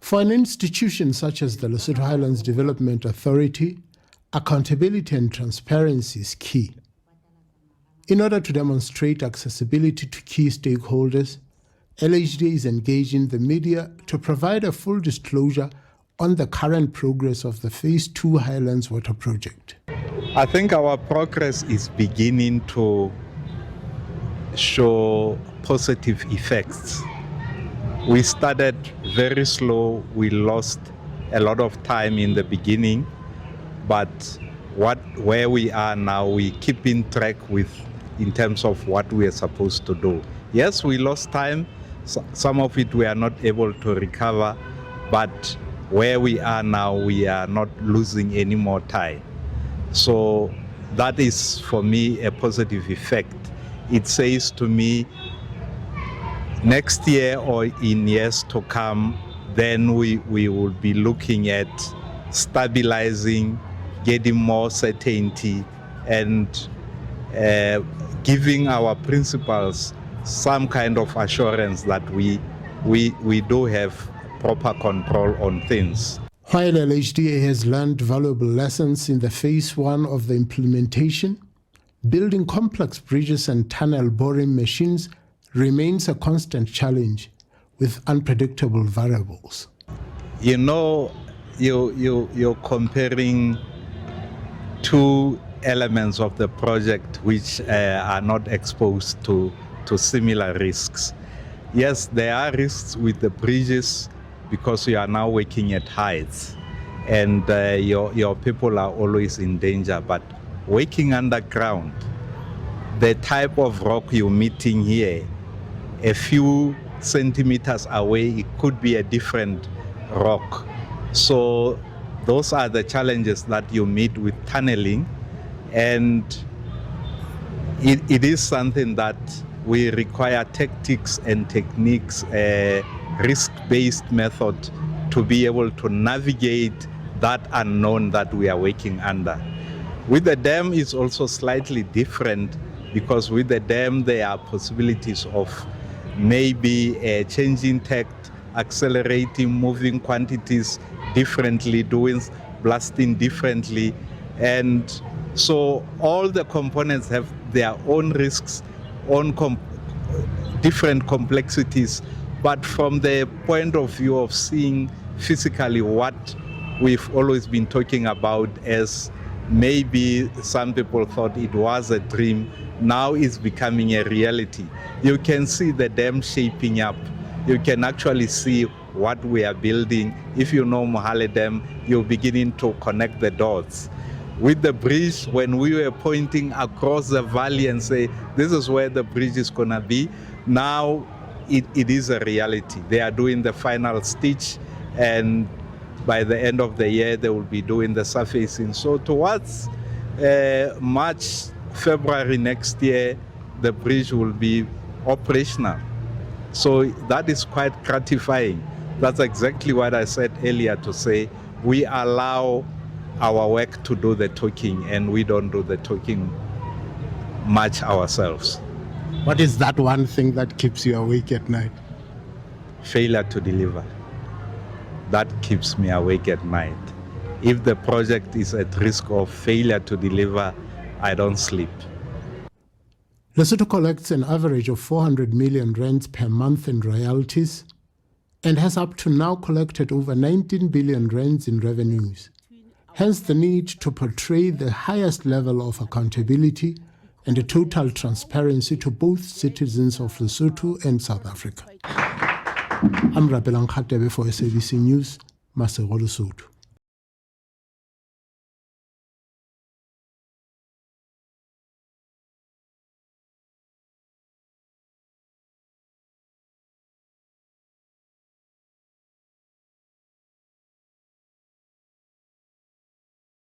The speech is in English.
For an institution such as the Lesotho Highlands Development Authority, accountability and transparency is key. In order to demonstrate accessibility to key stakeholders, LHDA is engaging the media to provide a full disclosure on the current progress of the Phase 2 Highlands Water Project. I think our progress is beginning to show positive effects. We started very slow. We lost a lot of time in the beginning, but where we are now, we keep in track with in terms of what we are supposed to do. Yes, we lost time. Some of it we are not able to recover, but where we are now, we are not losing any more time. So that is, for me, a positive effect. It says to me, next year or in years to come, then we will be looking at stabilizing, getting more certainty, and giving our principals some kind of assurance that we do have proper control on things. While LHDA has learned valuable lessons in the Phase 1 of the implementation, building complex bridges and tunnel boring machines remains a constant challenge with unpredictable variables. You know, you're comparing two elements of the project which are not exposed to similar risks. Yes, there are risks with the bridges because you are now working at heights and your people are always in danger, but working underground, the type of rock you're meeting here, a few centimeters away, it could be a different rock. So those are the challenges that you meet with tunneling, and it is something that we require tactics and techniques, risk-based method to be able to navigate that unknown that we are working under. With the dam, it's also slightly different because with the dam, there are possibilities of maybe changing tact, accelerating, moving quantities differently, doing blasting differently. And so all the components have their own risks, different complexities. But from the point of view of seeing physically what we've always been talking about as maybe some people thought it was a dream, now it's becoming a reality. You can see the dam shaping up. You can actually see what we are building. If you know Mohale Dam, you're beginning to connect the dots. With the bridge, when we were pointing across the valley and say, this is where the bridge is gonna be, now it is a reality. They are doing the final stitch, and by the end of the year, they will be doing the surfacing. So towards March, February next year, the bridge will be operational. So that is quite gratifying. That's exactly what I said earlier, to say we allow our work to do the talking and we don't do the talking much ourselves. What is that one thing that keeps you awake at night? Failure to deliver. That keeps me awake at night. If the project is at risk of failure to deliver, I don't sleep. Lesotho collects an average of 400 million rands per month in royalties and has up to now collected over 19 billion rands in revenues. Hence the need to portray the highest level of accountability and a total transparency to both citizens of Lesotho and South Africa. I'm Rabelang Khatebe for SABC News, Masego, Lesotho.